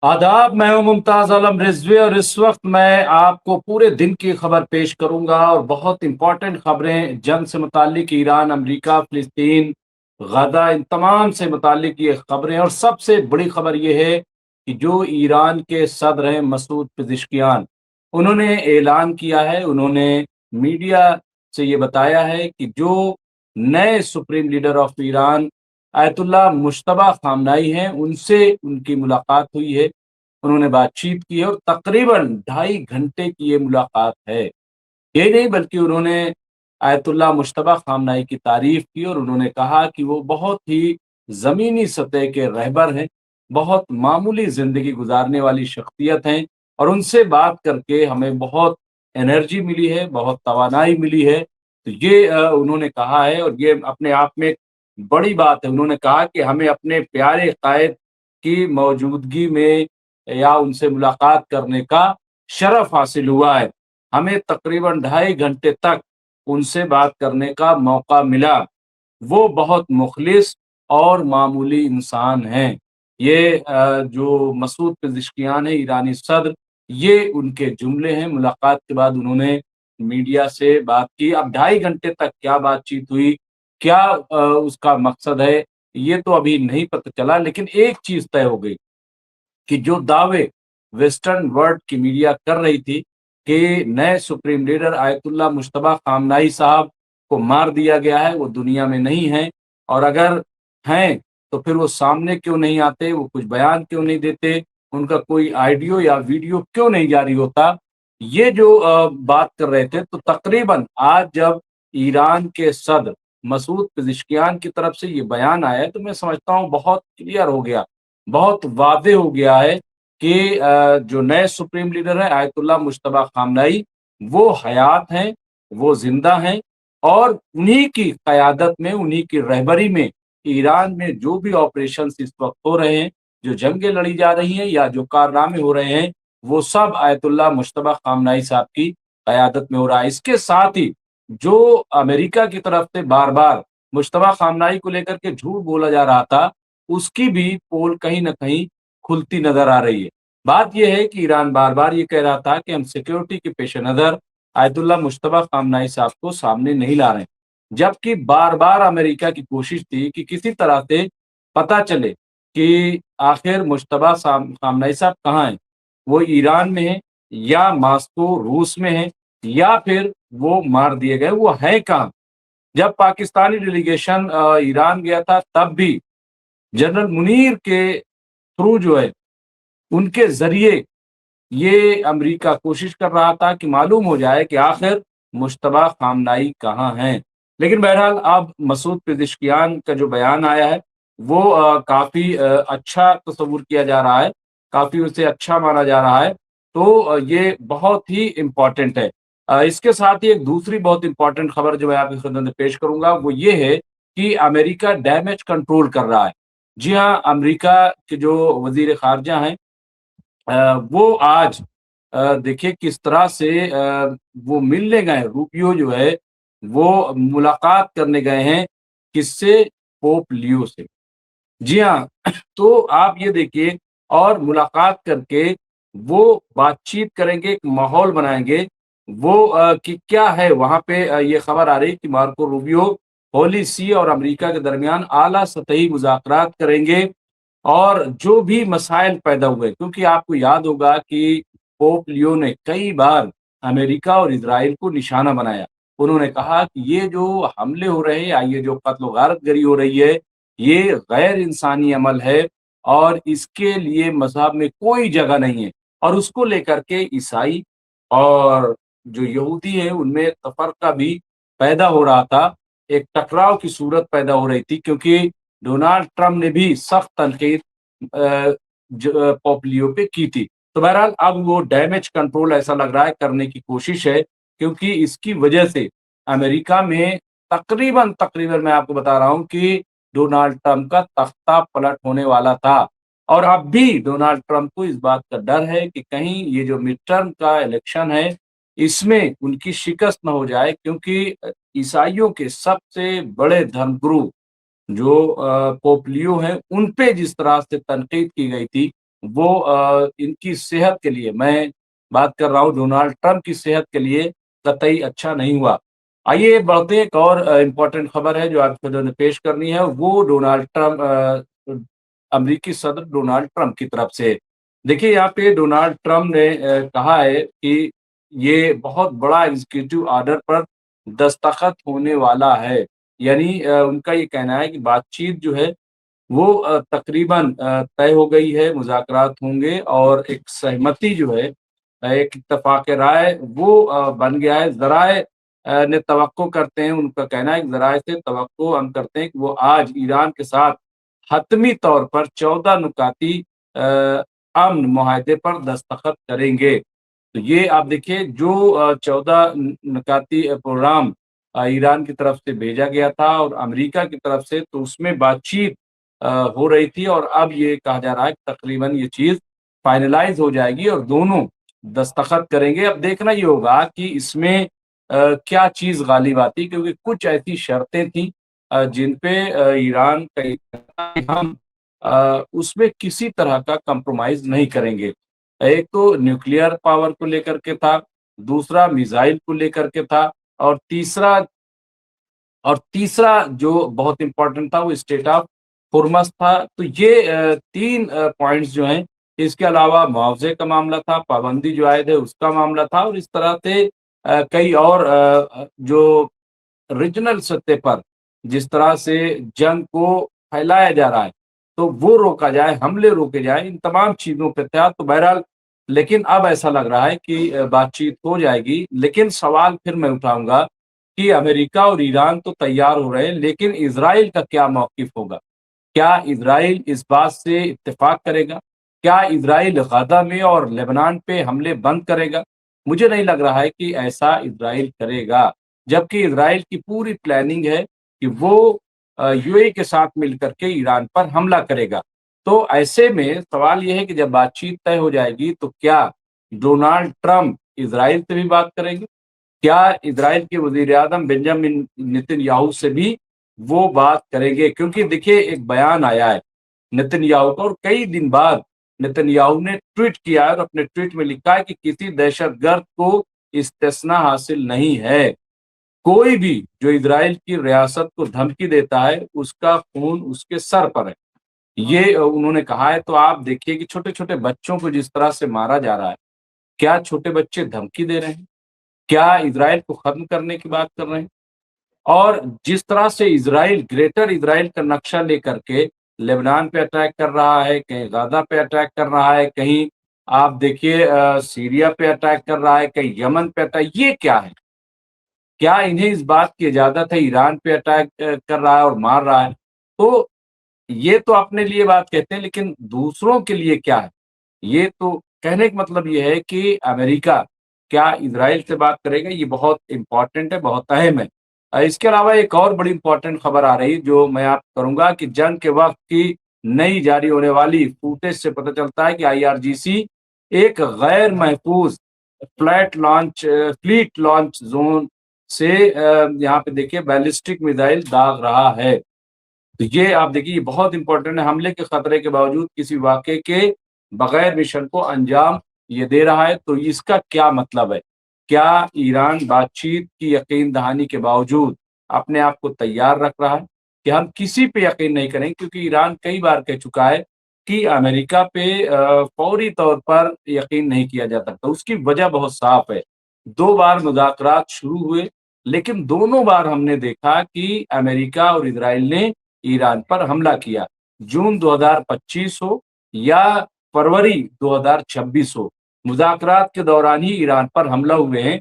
आदाब, मैं हूं मुमताज आलम रिजवी और इस वक्त मैं आपको पूरे दिन की खबर पेश करूंगा और बहुत इंपॉर्टेंट खबरें जंग से मुतालिक, ईरान, अमेरिका, फिलिस्तीन, गजा, इन तमाम से मुतालिक ये खबरें। और सबसे बड़ी खबर ये है कि जो ईरान के सदर हैं मसूद पिज़ेश्कियान, उन्होंने ऐलान किया है, उन्होंने मीडिया से ये बताया है कि जो नए supreme leader of Iran Ayatollah Mushtaba खामनाई हैं, उनसे उनकी मुलाकात हुई है, उन्होंने बातचीत की है और तकरीबन 2.5 घंटे की ये मुलाकात है। ये नहीं बल्कि उन्होंने आयतुल्लाह मुश्तबा खामनाई की तारीफ की और उन्होंने कहा कि वो बहुत ही ज़मीनी सतह के रहबर हैं, बहुत मामूली ज़िंदगी गुजारने वाली शख्सियत हैं और उनसे बात करके हमें बहुत एनर्जी मिली है, बहुत तवानाई मिली है। तो ये उन्होंने कहा है और ये अपने आप में एक बड़ी बात है। उन्होंने कहा कि हमें अपने प्यारे कायद की मौजूदगी में या उनसे मुलाकात करने का शरफ हासिल हुआ है। हमें तकरीबन 2.5 घंटे तक उनसे बात करने का मौका मिला। वो बहुत मुखलिस और मामूली इंसान हैं। ये जो मसूद पेज़ेश्कियान है ईरानी सदर, ये उनके जुमले हैं। मुलाकात के बाद उन्होंने मीडिया से बात की। अब 2.5 घंटे तक क्या बातचीत हुई, क्या उसका मकसद है, ये तो अभी नहीं पता चला। लेकिन एक चीज़ तय हो गई कि जो दावे वेस्टर्न वर्ल्ड की मीडिया कर रही थी कि नए सुप्रीम लीडर आयतुल्लाह मुश्तबा खामनाई साहब को मार दिया गया है, वो दुनिया में नहीं है, और अगर हैं तो फिर वो सामने क्यों नहीं आते, वो कुछ बयान क्यों नहीं देते, उनका कोई ऑडियो या वीडियो क्यों नहीं जारी होता, ये जो बात कर रहे थे। तो तकरीबन आज जब ईरान के सदर मसूद पेज़ेश्कियान की तरफ से ये बयान आया है, तो मैं समझता हूँ बहुत क्लियर हो गया, बहुत वाज़ेह हो गया है कि जो नए सुप्रीम लीडर हैं आयतुल्लाह मुश्तबा खामनाई, वो हयात हैं, वो ज़िंदा हैं और उन्हीं की क़यादत में, उन्हीं की रहबरी में ईरान में जो भी ऑपरेशंस इस वक़्त हो रहे हैं, जो जंगें लड़ी जा रही हैं या जो कारनामे हो रहे हैं, वो सब आयतुल्लाह मुश्तबा खामनाई साहब की क़यादत में हो रहा है। इसके साथ ही जो अमेरिका की तरफ से बार-बार मुश्तबा खामनाई को लेकर के झूठ बोला जा रहा था, उसकी भी पोल कहीं न कहीं खुलती नज़र आ रही है। बात ये है कि ईरान बार-बार ये कह रहा था कि हम सिक्योरिटी के पेश-ए-नज़र आयतुल्लाह मुश्तबा खामनाई साहब को सामने नहीं ला रहे हैं। जबकि बार-बार अमेरिका की कोशिश थी कि किसी तरह से पता चले कि आखिर मुश्तबा खामनाई साहब कहाँ हैं? वो ईरान में हैं या मास्को रूस में हैं या फिर वो मार दिए गए, वो हैं कहाँ? जब पाकिस्तानी डेलीगेशन ईरान गया था तब भी जनरल मुनीर के थ्रू जो है, उनके ज़रिए ये अमेरिका कोशिश कर रहा था कि मालूम हो जाए कि आखिर मुश्तबा खामनाई कहाँ हैं। लेकिन बहरहाल अब मसूद पेज़ेश्कियान का जो बयान आया है, वो काफ़ी अच्छा तस्वुर किया जा रहा है, काफ़ी उसे अच्छा माना जा रहा है। तो ये बहुत ही इम्पोर्टेंट है। इसके साथ ही एक दूसरी बहुत इम्पोर्टेंट खबर जो मैं आपकी खिदमत में पेश करूँगा, वो ये है कि अमेरिका डैमेज कंट्रोल कर रहा है। जी हाँ, अमेरिका के जो वज़ीर ख़ारिजा हैं, वो आज देखिए किस तरह से वो मिलने गए, रूबियो जो है वो मुलाकात करने गए हैं, किससे? पोप लियो से। जी हाँ, तो आप ये देखिए, और मुलाकात करके वो बातचीत करेंगे, एक माहौल बनाएँगे। वो कि क्या है वहाँ पे, ये खबर आ रही है कि मार्को रूबियो होली सी और अमेरिका के दरमियान आला सतही मुज़ाकरात करेंगे और जो भी मसाइल पैदा हुए, क्योंकि आपको याद होगा कि पोप लियो ने कई बार अमेरिका और इज़राइल को निशाना बनाया। उन्होंने कहा कि ये जो हमले हो रहे हैं या ये जो कत्ल गारतगरी हो रही है, ये गैर इंसानी अमल है और इसके लिए मज़हब में कोई जगह नहीं है। और उसको लेकर के ईसाई और जो यहूदी हैं उनमें तफ़रक़ा भी पैदा हो रहा था, एक टकराव की सूरत पैदा हो रही थी, क्योंकि डोनाल्ड ट्रम्प ने भी सख्त तनकीद पोप लियो पे की थी। तो बहरहाल अब वो डैमेज कंट्रोल ऐसा लग रहा है करने की कोशिश है, क्योंकि इसकी वजह से अमेरिका में तकरीबन मैं आपको बता रहा हूँ कि डोनाल्ड ट्रम्प का तख्ता पलट होने वाला था। और अब भी डोनाल्ड ट्रम्प को इस बात का डर है कि कहीं ये जो मिड टर्म का इलेक्शन है, इसमें उनकी शिकस्त ना हो जाए, क्योंकि ईसाइयों के सबसे बड़े धर्मगुरु जो पोप लियो हैं, उन पे जिस तरह से तनकीद की गई थी, वो इनकी सेहत के लिए, मैं बात कर रहा हूँ डोनाल्ड ट्रंप की सेहत के लिए कतई अच्छा नहीं हुआ। आइए बढ़ते हैं, एक और इम्पोर्टेंट खबर है जो आपको जो पेश करनी है, वो डोनाल्ड ट्रंप अमेरिकी सदर डोनाल्ड ट्रंप की तरफ से। देखिए यहाँ पे डोनाल्ड ट्रंप ने कहा है कि ये बहुत बड़ा एग्जीक्यूटिव ऑर्डर पर दस्तखत होने वाला है। यानी उनका ये कहना है कि बातचीत जो है वो तकरीबन तय हो गई है, मुज़ाकरात होंगे और एक सहमति जो है, एक इत्तेफ़ाक़ राय वो बन गया है। ज़राए ने तवक्को करते हैं, उनका कहना है कि ज़राए से तवक्को हम करते हैं कि वो आज ईरान के साथ हतमी तौर पर 14 नुकाती अ, अमन मुआहदे पर दस्तखत करेंगे। तो ये आप देखिए जो 14 नुकाती प्रोग्राम ईरान की तरफ से भेजा गया था और अमेरिका की तरफ से, तो उसमें बातचीत हो रही थी और अब ये कहा जा रहा है कि तकरीबन ये चीज़ फाइनलाइज़ हो जाएगी और दोनों दस्तखत करेंगे। अब देखना ये होगा कि इसमें क्या चीज़ गालिब आती, क्योंकि कुछ ऐसी शर्तें थी जिन पे ईरान हम उसमें किसी तरह का कंप्रोमाइज़ नहीं करेंगे। एक तो न्यूक्लियर पावर को लेकर के था, दूसरा मिसाइल को लेकर के था और तीसरा जो बहुत इम्पोर्टेंट था वो स्टेट ऑफ हुर्मस था। तो ये 3 पॉइंट्स जो हैं, इसके अलावा मुआवजे का मामला था, पाबंदी जो आयद है उसका मामला था और इस तरह से कई और जो रीजनल सतह पर जिस तरह से जंग को फैलाया जा रहा है, तो वो रोका जाए, हमले रोके जाएँ, इन तमाम चीज़ों पे था। तो बहरहाल लेकिन अब ऐसा लग रहा है कि बातचीत हो जाएगी। लेकिन सवाल फिर मैं उठाऊँगा कि अमेरिका और ईरान तो तैयार हो रहे हैं, लेकिन इज़राइल का क्या मौक़िफ़ होगा? क्या इज़राइल इस बात से इत्तेफ़ाक करेगा? क्या इज़राइल गज़ा में और लेबनान पे हमले बंद करेगा? मुझे नहीं लग रहा है कि ऐसा इज़राइल करेगा, जबकि इज़राइल की पूरी प्लानिंग है कि वो यूएई के साथ मिलकर के ईरान पर हमला करेगा। तो ऐसे में सवाल ये है कि जब बातचीत तय हो जाएगी, तो क्या डोनाल्ड ट्रंप इज़राइल से भी बात करेंगे? क्या इज़राइल के वज़ीर-ए-आज़म बेंजामिन नेतन्याहू से भी वो बात करेंगे? क्योंकि देखिए एक बयान आया है नेतन्याहू का और कई दिन बाद नेतन्याहू ने ट्वीट किया है और अपने ट्वीट में लिखा है कि किसी दहशतगर्द को इस्तिस्ना हासिल नहीं है। कोई भी जो इज़राइल की रियासत को धमकी देता है, उसका खून उसके सर पर है। ये उन्होंने कहा है। तो आप देखिए कि छोटे-छोटे बच्चों को जिस तरह से मारा जा रहा है, क्या छोटे बच्चे धमकी दे रहे हैं? क्या इज़राइल को खत्म करने की बात कर रहे हैं? और जिस तरह से इज़राइल ग्रेटर इज़राइल का नक्शा लेकर के लेबनान पे अटैक कर रहा है, कहीं गाज़ा पे अटैक कर रहा है, कहीं आप देखिए सीरिया पे अटैक कर रहा है, कहीं यमन पे अटैक, ये क्या है? क्या इन्हें इस बात की इजाज़त है ईरान पे अटैक कर रहा है और मार रहा है? तो ये तो अपने लिए बात कहते हैं, लेकिन दूसरों के लिए क्या है? ये तो कहने का मतलब ये है कि अमेरिका क्या इज़राइल से बात करेगा, ये बहुत इम्पोर्टेंट है, बहुत अहम है। इसके अलावा एक और बड़ी इम्पोर्टेंट खबर आ रही है जो मैं आपको करूँगा कि जंग के वक़्त की नई जारी होने वाली फुटेज से पता चलता है कि आईआरजीसी एक गैर महफूज़ फ्लीट लॉन्च ज़ोन से यहाँ पे देखिए बैलिस्टिक मिसाइल दाग रहा है। तो ये आप देखिए ये बहुत इम्पोर्टेंट है, हमले के खतरे के बावजूद किसी वाक़ये के बगैर मिशन को अंजाम ये दे रहा है, तो इसका क्या मतलब है? क्या ईरान बातचीत की यकीन दहानी के बावजूद अपने आप को तैयार रख रहा है कि हम किसी पे यकीन नहीं करेंगे? क्योंकि ईरान कई बार कह चुका है कि अमेरिका पे फौरी तौर पर यकीन नहीं किया जा सकता। उसकी वजह बहुत साफ है। 2 बार मुज़ाकरात शुरू हुए, लेकिन दोनों बार हमने देखा कि अमेरिका और इज़राइल ने ईरान पर हमला किया। जून 2025 हो या फरवरी 2026 हो, मुज़ाकरात के दौरान ही ईरान पर हमला हुए हैं।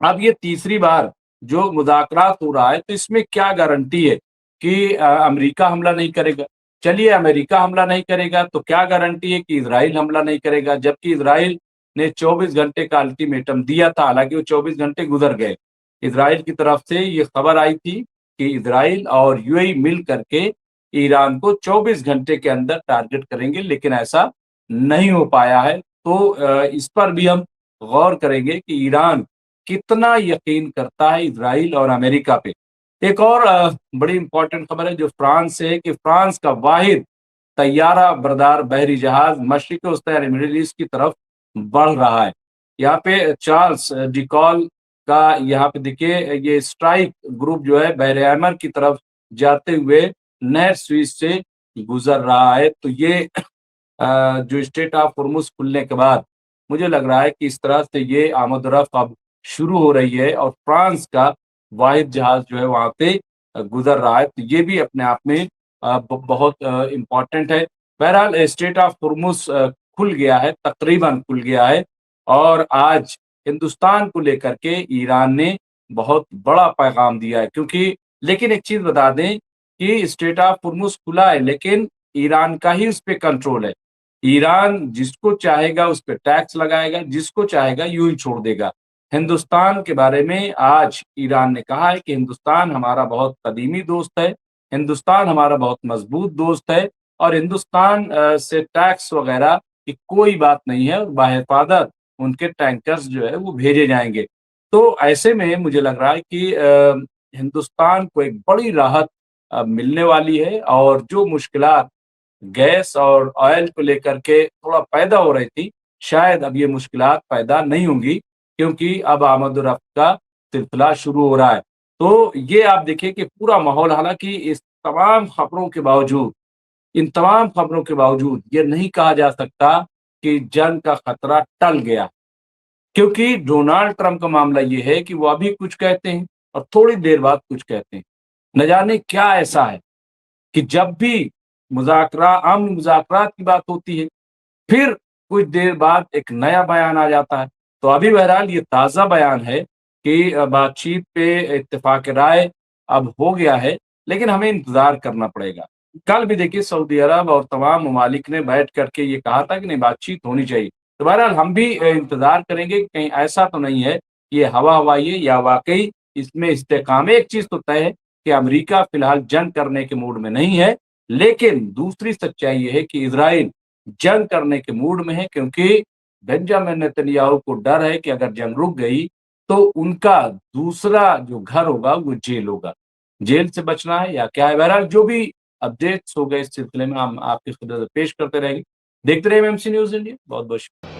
अब ये तीसरी बार जो मुज़ाकरात हो रहा है, तो इसमें क्या गारंटी है कि अमेरिका हमला नहीं करेगा? चलिए अमेरिका हमला नहीं करेगा, तो क्या गारंटी है कि इज़राइल हमला नहीं करेगा? जबकि इज़राइल ने 24 घंटे का अल्टीमेटम दिया था, हालाँकि वो 24 घंटे गुज़र गए। इज़राइल की तरफ से ये खबर आई थी कि इज़राइल और यूएई मिल करके ईरान को 24 घंटे के अंदर टारगेट करेंगे, लेकिन ऐसा नहीं हो पाया है। तो इस पर भी हम गौर करेंगे कि ईरान कितना यकीन करता है इज़राइल और अमेरिका पे। एक और बड़ी इम्पोर्टेंट खबर है जो फ्रांस से है कि फ्रांस का वाहिद तैयारा बरदार बहरी जहाज मशरिक वस्ती यानी मिडिल ईस्ट की तरफ बढ़ रहा है। यहाँ पे चार्ल्स डिकॉल का यहाँ पे देखिए ये स्ट्राइक ग्रुप जो है बहर अहमर की तरफ जाते हुए नहर स्विच से गुजर रहा है। तो ये जो स्ट्रेट ऑफ हॉर्मुज खुलने के बाद मुझे लग रहा है कि इस तरह से ये आमद-ओ-रफ्त अब शुरू हो रही है और फ्रांस का वाहिद जहाज जो है वहाँ पे गुजर रहा है। तो ये भी अपने आप में बहुत इम्पोर्टेंट है। बहरहाल स्ट्रेट ऑफ हॉर्मुज खुल गया है, तकरीबन खुल गया है और आज हिंदुस्तान को लेकर के ईरान ने बहुत बड़ा पैगाम दिया है क्योंकि लेकिन एक चीज़ बता दें कि स्ट्रेट ऑफ हॉर्मुज खुला है लेकिन ईरान का ही उस पे कंट्रोल है। ईरान जिसको चाहेगा उस पे टैक्स लगाएगा, जिसको चाहेगा यूं ही छोड़ देगा। हिंदुस्तान के बारे में आज ईरान ने कहा है कि हिंदुस्तान हमारा बहुत कदीमी दोस्त है, हिंदुस्तान हमारा बहुत मजबूत दोस्त है और हिंदुस्तान से टैक्स वगैरह की कोई बात नहीं है और बाहिफाजत उनके टैंकर्स जो है वो भेजे जाएंगे। तो ऐसे में मुझे लग रहा है कि हिंदुस्तान को एक बड़ी राहत मिलने वाली है और जो मुश्किलात गैस और ऑयल को लेकर के थोड़ा पैदा हो रही थी, शायद अब ये मुश्किलात पैदा नहीं होंगी क्योंकि अब आमद-ओ-रफ्त का सिलसिला शुरू हो रहा है। तो ये आप देखिए कि पूरा माहौल हालाँकि इस तमाम खबरों के बावजूद इन तमाम खबरों के बावजूद ये नहीं कहा जा सकता कि जंग का खतरा टल गया क्योंकि डोनाल्ड ट्रंप का मामला ये है कि वो अभी कुछ कहते हैं और थोड़ी देर बाद कुछ कहते हैं। न जाने क्या ऐसा है कि जब भी अमन मुज़ाकरात की बात होती है, फिर कुछ देर बाद एक नया बयान आ जाता है। तो अभी बहरहाल ये ताज़ा बयान है कि बातचीत पे इत्तेफ़ाक राय अब हो गया है, लेकिन हमें इंतज़ार करना पड़ेगा। कल भी देखिए सऊदी अरब और तमाम ममालिक ने बैठ कर के ये कहा था कि नहीं बातचीत होनी चाहिए। तो बहरहाल हम भी इंतज़ार करेंगे कि कहीं ऐसा तो नहीं है कि ये हवा-हवाई है या वाक़ई इसमें इस्तेकाम है। एक चीज़ तो तय है कि अमेरिका फ़िलहाल जंग करने के मूड में नहीं है, लेकिन दूसरी सच्चाई ये है कि इज़राइल जंग करने के मूड में है क्योंकि बेंजामिन नेतन्याहू को डर है कि अगर जंग रुक गई, तो उनका दूसरा जो घर होगा वो जेल होगा। जेल से बचना है या क्या है? बहरहाल जो भी अपडेट्स हो गए इस सिलसिले में हम आपकी खिदमत में पेश करते रहेंगे। देखते रहिए एमएमसी न्यूज़ इंडिया। बहुत-बहुत शुक्रिया।